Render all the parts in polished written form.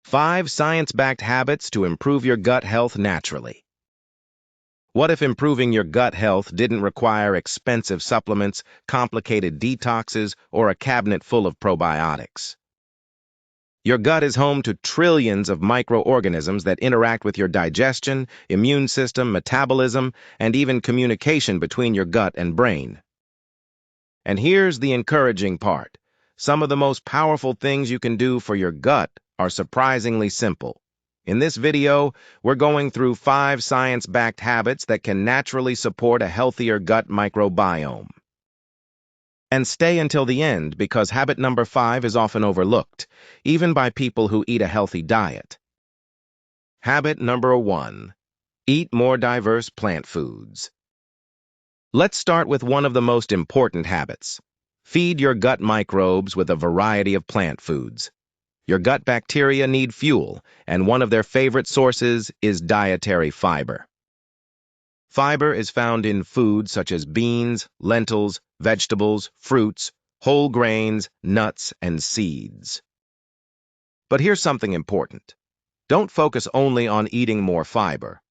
5 science-backed habits to improve your gut health naturally. What if improving your gut health didn't require expensive supplements, complicated detoxes, or a cabinet full of probiotics? Your gut is home to trillions of microorganisms that interact with your digestion, immune system, metabolism, and even communication between your gut and brain. And here's the encouraging part. Some of the most powerful things you can do for your gut are surprisingly simple. In this video, we're going through 5 science-backed habits that can naturally support a healthier gut microbiome. And stay until the end because habit number 5 is often overlooked, even by people who eat a healthy diet. Habit number 1. Eat more diverse plant foods. Let's start with one of the most important habits. Feed your gut microbes with a variety of plant foods. Your gut bacteria need fuel, and one of their favorite sources is dietary fiber. Fiber is found in foods such as beans, lentils, vegetables, fruits, whole grains, nuts, and seeds. But here's something important. Don't focus only on eating more fiber.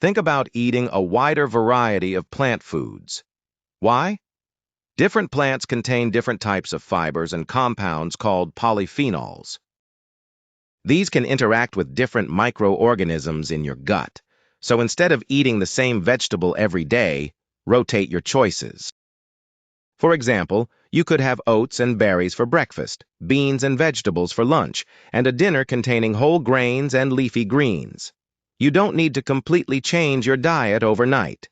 Think about eating a wider variety of plant foods. Why? Different plants contain different types of fibers and compounds called polyphenols. These can interact with different microorganisms in your gut. So instead of eating the same vegetable every day, rotate your choices. For example, you could have oats and berries for breakfast, beans and vegetables for lunch, and a dinner containing whole grains and leafy greens. You don't need to completely change your diet overnight.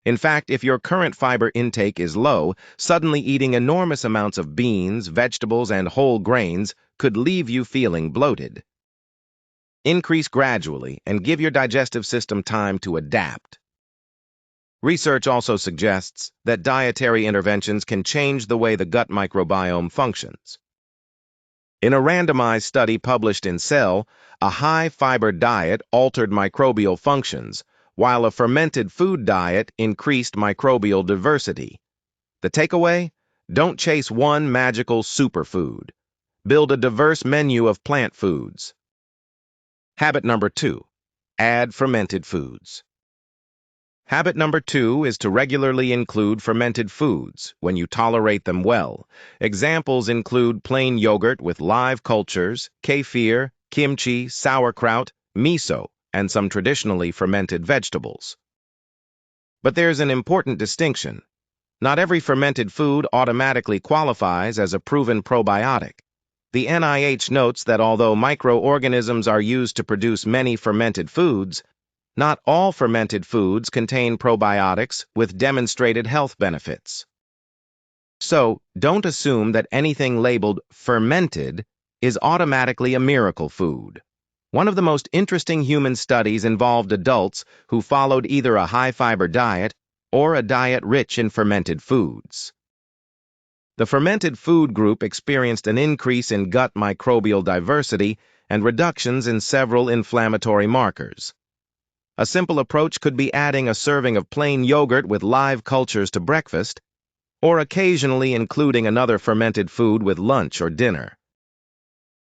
In fact, if your current fiber intake is low, suddenly eating enormous amounts of beans, vegetables, and whole grains could leave you feeling bloated. Increase gradually and give your digestive system time to adapt. Research also suggests that dietary interventions can change the way the gut microbiome functions. In a randomized study published in Cell, a high-fiber diet altered microbial functions, while a fermented food diet increased microbial diversity. The takeaway? Don't chase one magical superfood. Build a diverse menu of plant foods. Habit number 2. Add fermented foods. Habit number 2 is to regularly include fermented foods when you tolerate them well. Examples include plain yogurt with live cultures, kefir, kimchi, sauerkraut, miso, and some traditionally fermented vegetables. But there's an important distinction. Not every fermented food automatically qualifies as a proven probiotic. The NIH notes that although microorganisms are used to produce many fermented foods, not all fermented foods contain probiotics with demonstrated health benefits. So, don't assume that anything labeled fermented is automatically a miracle food. One of the most interesting human studies involved adults who followed either a high-fiber diet or a diet rich in fermented foods. The fermented food group experienced an increase in gut microbial diversity and reductions in several inflammatory markers. A simple approach could be adding a serving of plain yogurt with live cultures to breakfast, or occasionally including another fermented food with lunch or dinner.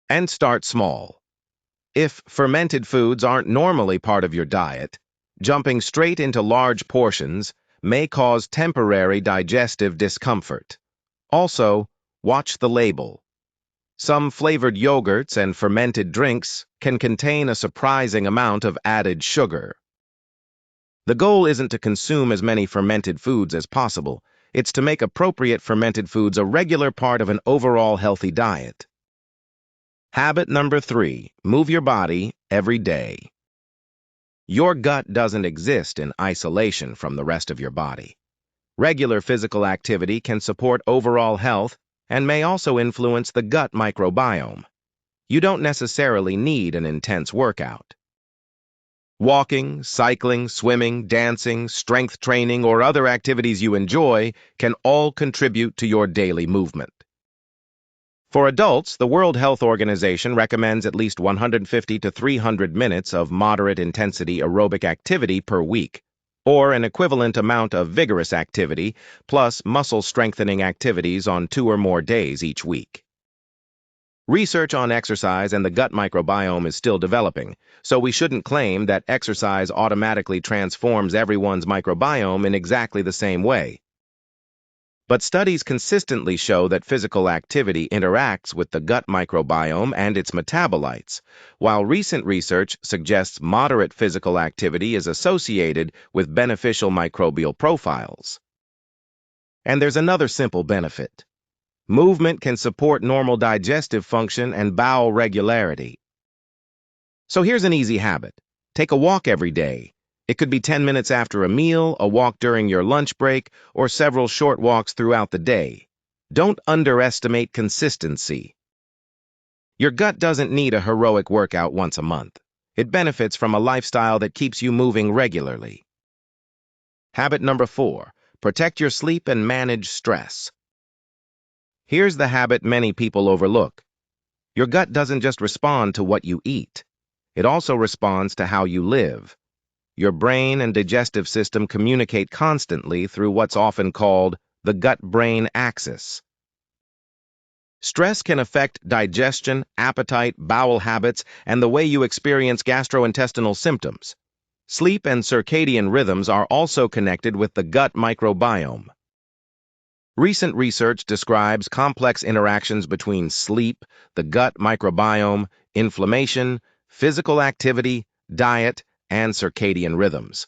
And start small. If fermented foods aren't normally part of your diet, jumping straight into large portions may cause temporary digestive discomfort. Also, watch the label. Some flavored yogurts and fermented drinks can contain a surprising amount of added sugar. The goal isn't to consume as many fermented foods as possible. It's to make appropriate fermented foods a regular part of an overall healthy diet. Habit number 3, move your body every day. Your gut doesn't exist in isolation from the rest of your body. Regular physical activity can support overall health and may also influence the gut microbiome. You don't necessarily need an intense workout. Walking, cycling, swimming, dancing, strength training, or other activities you enjoy can all contribute to your daily movement. For adults, the World Health Organization recommends at least 150 to 300 minutes of moderate-intensity aerobic activity per week, or an equivalent amount of vigorous activity, plus muscle-strengthening activities on 2 or more days each week. Research on exercise and the gut microbiome is still developing, so we shouldn't claim that exercise automatically transforms everyone's microbiome in exactly the same way. But studies consistently show that physical activity interacts with the gut microbiome and its metabolites, while recent research suggests moderate physical activity is associated with beneficial microbial profiles. And there's another simple benefit. Movement can support normal digestive function and bowel regularity. So here's an easy habit. Take a walk every day. It could be 10 minutes after a meal, a walk during your lunch break, or several short walks throughout the day. Don't underestimate consistency. Your gut doesn't need a heroic workout once a month. It benefits from a lifestyle that keeps you moving regularly. Habit number 4, protect your sleep and manage stress. Here's the habit many people overlook. Your gut doesn't just respond to what you eat. It also responds to how you live. Your brain and digestive system communicate constantly through what's often called the gut-brain axis. Stress can affect digestion, appetite, bowel habits, and the way you experience gastrointestinal symptoms. Sleep and circadian rhythms are also connected with the gut microbiome. Recent research describes complex interactions between sleep, the gut microbiome, inflammation, physical activity, diet, and circadian rhythms.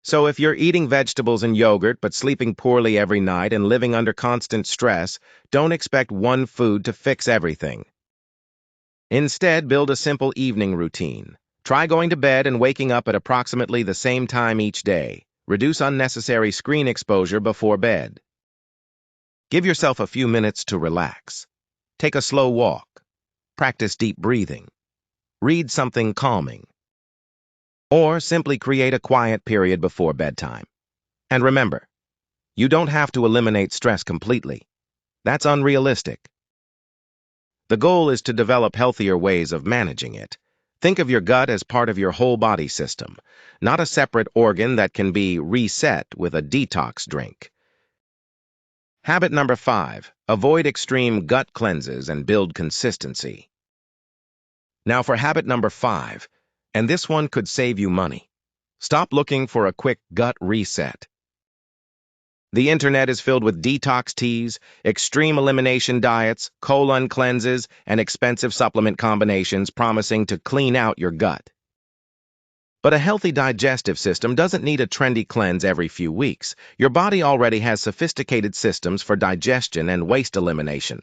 So if you're eating vegetables and yogurt but sleeping poorly every night and living under constant stress, don't expect one food to fix everything. Instead, build a simple evening routine. Try going to bed and waking up at approximately the same time each day. Reduce unnecessary screen exposure before bed. Give yourself a few minutes to relax. Take a slow walk. Practice deep breathing. Read something calming. Or simply create a quiet period before bedtime. And remember, you don't have to eliminate stress completely. That's unrealistic. The goal is to develop healthier ways of managing it. Think of your gut as part of your whole body system, not a separate organ that can be reset with a detox drink. Habit number 5, avoid extreme gut cleanses and build consistency. Now for habit number 5, and this one could save you money. Stop looking for a quick gut reset. The internet is filled with detox teas, extreme elimination diets, colon cleanses, and expensive supplement combinations promising to clean out your gut. But a healthy digestive system doesn't need a trendy cleanse every few weeks. Your body already has sophisticated systems for digestion and waste elimination.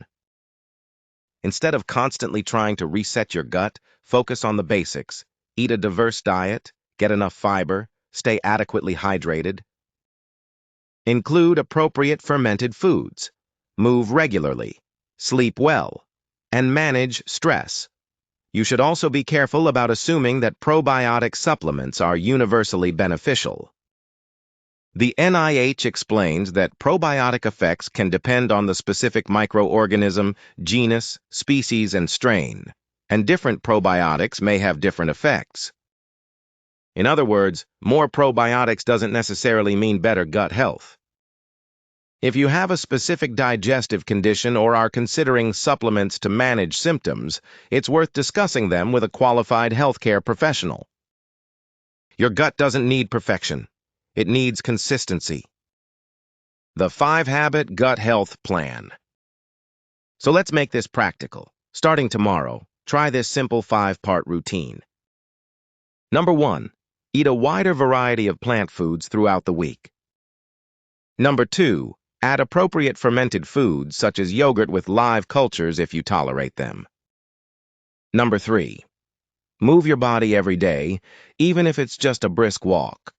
Instead of constantly trying to reset your gut, focus on the basics. Eat a diverse diet, get enough fiber, stay adequately hydrated. Include appropriate fermented foods. Move regularly. Sleep well. And manage stress. You should also be careful about assuming that probiotic supplements are universally beneficial. The NIH explains that probiotic effects can depend on the specific microorganism, genus, species, and strain, and different probiotics may have different effects. In other words, more probiotics doesn't necessarily mean better gut health. If you have a specific digestive condition or are considering supplements to manage symptoms, it's worth discussing them with a qualified healthcare professional. Your gut doesn't need perfection. It needs consistency. The 5-Habit Gut Health Plan. So let's make this practical. Starting tomorrow, try this simple 5-part routine. Number 1, eat a wider variety of plant foods throughout the week. Number 2, add appropriate fermented foods such as yogurt with live cultures if you tolerate them. Number 3, move your body every day, even if it's just a brisk walk.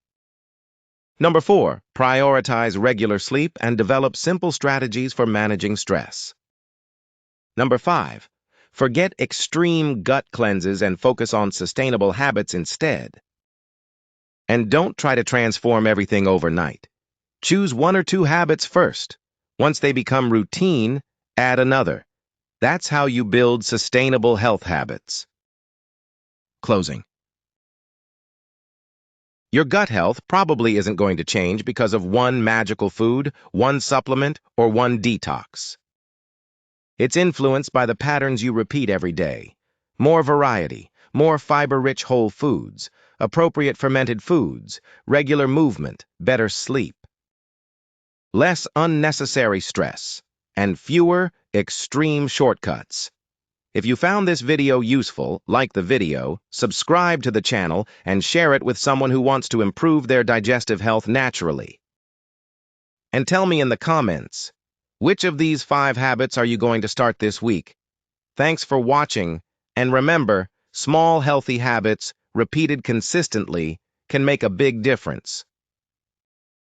Number 4, prioritize regular sleep and develop simple strategies for managing stress. Number 5, forget extreme gut cleanses and focus on sustainable habits instead. And don't try to transform everything overnight. Choose 1 or 2 habits first. Once they become routine, add another. That's how you build sustainable health habits. Closing. Your gut health probably isn't going to change because of one magical food, one supplement, or one detox. It's influenced by the patterns you repeat every day. More variety, more fiber-rich whole foods, appropriate fermented foods, regular movement, better sleep. Less unnecessary stress, and fewer extreme shortcuts. If you found this video useful, like the video, subscribe to the channel, and share it with someone who wants to improve their digestive health naturally. And tell me in the comments, which of these 5 habits are you going to start this week? Thanks for watching, and remember, small healthy habits, repeated consistently, can make a big difference.